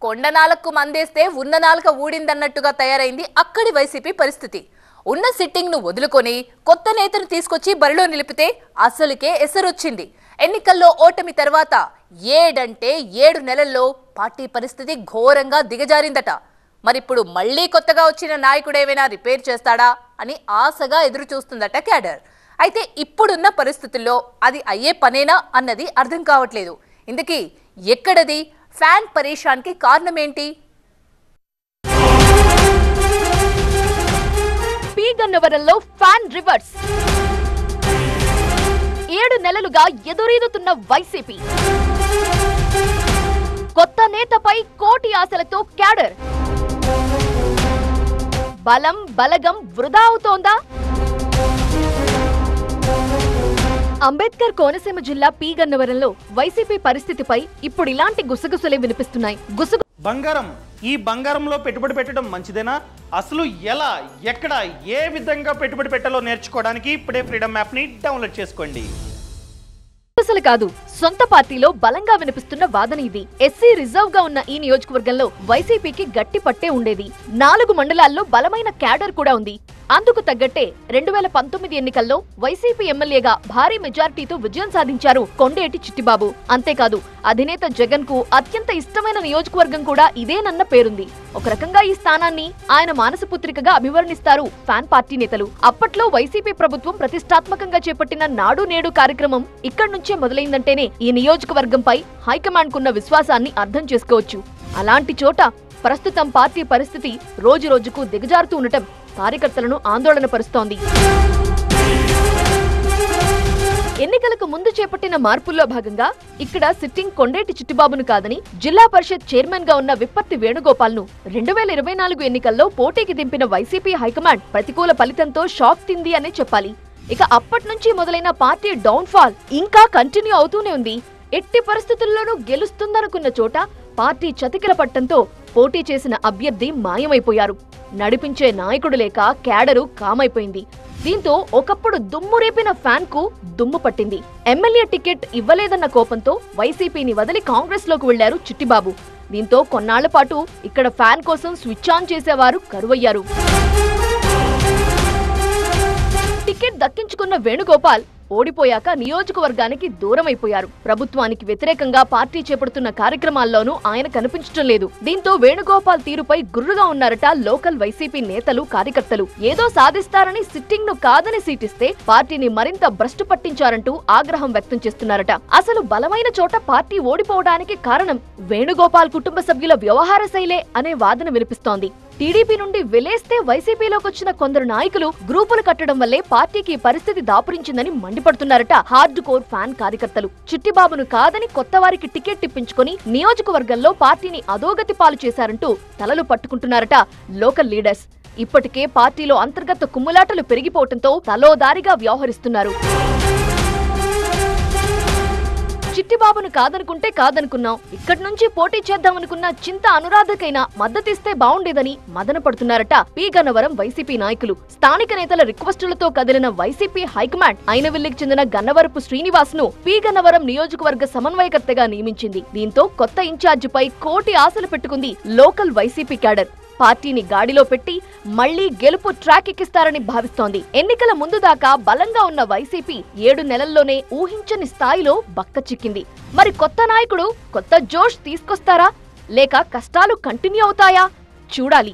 కొండనాలకు మందేస్తే ఉన్న నాలుక ఊడిందన్నట్టుగా తయారైంది అక్కడి వైసీపీ పరిస్థితి. ఉన్న సిట్టింగ్ ను వదులుకొని కొత్త నేతను తీసుకొచ్చి బరిలో నిలిపితే అసలుకే ఎసరొచ్చింది. ఎన్నికల్లో ఓటమి తర్వాత 7 నెలల్లో పార్టీ పరిస్థితి ఘోరంగా దిగజారిందట. మరిప్పుడు మళ్లీ కొత్తగా వచ్చిన నాయకుడేమైనా రిపేర్ చేస్తాడా అని ఆశగా ఎదురు చూస్తుందట క్యాడర్. అయితే ఇప్పుడున్న పరిస్థితుల్లో అది అయ్యే పనేనా అన్నది అర్థం కావట్లేదు. ఇందుకీ ఎక్కడది ఫ్యాన్ పరేషాన్కి కారణమేంటి? పి గన్నవరంలో ఫ్యాన్ రివర్స్. 7 నెలలుగా ఎదురీదుతున్న వైసీపీ కొత్త నేతపై కోటి ఆశలతో క్యాడర్. బలం బలగం వృధా అవుతోందా? అంబేద్కర్ కోనసీమ జిల్లా పి గన్నవరంలో వైసీపీ పరిస్థితిపై ఇప్పుడు ఇలాంటి గుసగుసలే వినిపిస్తున్నాయి. బంగారం, ఈ బంగారంలో పెట్టుబడి పెట్టడం మంచిదేనా? అసలు ఎలా, ఎక్కడ, ఏ విధంగా పెట్టుబడి పెట్టాలో నేర్చుకోవడానికి ఇప్పుడే ఫ్రీడమ్ యాప్ ని డౌన్లోడ్ చేసుకోండి. అసలు కాదు, సొంత పార్టీలో బలంగా వినిపిస్తున్న వాదన ఇది. ఎస్సీ రిజర్వ్ గా ఉన్న ఈ నియోజకవర్గంలో వైసీపీకి గట్టి పట్టే ఉండేది. 4 మండలాల్లో బలమైన క్యాడర్ కూడా ఉంది. అందుకు తగ్గట్టే 2019 ఎన్నికల్లో వైసీపీ ఎమ్మెల్యేగా భారీ మెజారిటీతో విజయం సాధించారు కొండేటి చిట్టిబాబు. అంతేకాదు, అధినేత జగన్ కు అత్యంత ఇష్టమైన నియోజకవర్గం కూడా ఇదేనన్న పేరుంది. ఒక రకంగా ఈ స్థానాన్ని ఆయన మానసపుత్రికగా అభివర్ణిస్తారు ఫ్యాన్ పార్టీ నేతలు. అప్పట్లో వైసీపీ ప్రభుత్వం ప్రతిష్టాత్మకంగా చేపట్టిన నాడు నేడు కార్యక్రమం ఇక్కడి నుంచే మొదలైందంటేనే ఈ నియోజకవర్గంపై హైకమాండ్ కున్న విశ్వాసాన్ని అర్థం చేసుకోవచ్చు. అలాంటి చోట ప్రస్తుతం పార్టీ పరిస్థితి రోజు రోజుకు దిగజారుతూ ఉండటం కార్యకర్తలను ఆందోళన పరుస్తోంది. ఎన్నికలకు ముందు చేపట్టిన మార్పుల్లో భాగంగా ఇక్కడ సిట్టింగ్ కొండేటి చిట్టిబాబును కాదని జిల్లా పరిషత్ చైర్మన్ గా ఉన్న విప్పర్తి వేణుగోపాల్ ను 2024 ఎన్నికల్లో పోటీకి దింపిన వైసీపీ హైకమాండ్ ప్రతికూల ఫలితంతో షాక్ తింది అనే చెప్పాలి. ఇక అప్పటి నుంచి మొదలైన పార్టీ డౌన్ ఫాల్ ఇంకా కంటిన్యూ అవుతూనే ఉంది. ఎట్టి పరిస్థితుల్లోనూ గెలుస్తుందనుకున్న చోట పార్టీ చతికిల పట్టంతో పోటీ చేసిన అభ్యర్థి మాయమైపోయారు. నడిపించే నాయకుడు లేక క్యాడరు కామైపోయింది. దీంతో ఒకప్పుడు దుమ్ము రేపిన ఫ్యాన్ కు దుమ్ము పట్టింది. ఎమ్మెల్యే టికెట్ ఇవ్వలేదన్న కోపంతో వైసీపీని వదిలి కాంగ్రెస్ లోకి వెళ్లారు చిట్టిబాబు. దీంతో కొన్నాళ్ల పాటు ఇక్కడ ఫ్యాన్ కోసం స్విచ్ ఆన్ చేసేవారు కరువయ్యారు. టికెట్ దక్కించుకున్న వేణుగోపాల్ ఓడిపోయాక నియోజకవర్గానికి దూరమైపోయారు. ప్రభుత్వానికి వ్యతిరేకంగా పార్టీ చేపడుతున్న కార్యక్రమాల్లోనూ ఆయన కనిపించడం లేదు. దీంతో వేణుగోపాల్ తీరుపై గుర్రుగా ఉన్నారట లోకల్ వైసీపీ నేతలు, కార్యకర్తలు. ఏదో సాధిస్తారని సిట్టింగ్ ను కాదని సీటిస్తే పార్టీని మరింత భ్రష్టు పట్టించారంటూ ఆగ్రహం వ్యక్తం చేస్తున్నారట. అసలు బలమైన చోట పార్టీ ఓడిపోవడానికి కారణం వేణుగోపాల్ కుటుంబ సభ్యుల వ్యవహార శైలే అనే వాదన వినిపిస్తోంది. టీడీపీ నుండి వెలేస్తే వైసీపీలోకి వచ్చిన కొందరు నాయకులు గ్రూపులు కట్టడం వల్లే పార్టీకి పరిస్థితి దాపురించిందని మండిపడుతున్నారట హార్డ్ కోర్ ఫ్యాన్ కార్యకర్తలు. చిట్టిబాబును కాదని కొత్త వారికి టికెట్ ఇప్పించుకొని నియోజకవర్గంలో పార్టీని అధోగతి పాలు చేశారంటూ తలలు పట్టుకుంటున్నారట లోకల్ లీడర్స్. ఇప్పటికే పార్టీలో అంతర్గత కుమ్ములాటలు పెరిగిపోవడంతో తలోదారిగా వ్యవహరిస్తున్నారు. చిట్టిబాబును కాదనుకుంటే కాదనుకున్నాం, ఇక్కడి నుంచి పోటీ చేద్దామనుకున్న చింత అనురాధకైనా మద్దతిస్తే బావుండేదని మదన పడుతున్నారట పి గన్నవరం వైసీపీ నాయకులు. స్థానిక నేతల రిక్వెస్టులతో కదిలిన వైసీపీ హైకమాండ్ అయినవిల్లికి చెందిన గన్నవరపు శ్రీనివాస్ ను పి గన్నవరం నియోజకవర్గ సమన్వయకర్తగా నియమించింది. దీంతో కొత్త ఇన్ఛార్జిపై కోటి ఆశలు పెట్టుకుంది లోకల్ వైసీపీ క్యాడర్. పార్టీని గాడిలో పెట్టి మళ్లీ గెలుపు ట్రాక్ ఎక్కిస్తారని భావిస్తోంది. ఎన్నికల ముందు దాకా బలంగా ఉన్న వైసీపీ 7 నెలల్లోనే ఊహించని స్థాయిలో బక్క చిక్కింది. మరి కొత్త నాయకుడు కొత్త జోష్ తీసుకొస్తారా, లేక కష్టాలు కంటిన్యూ అవుతాయా? చూడాలి.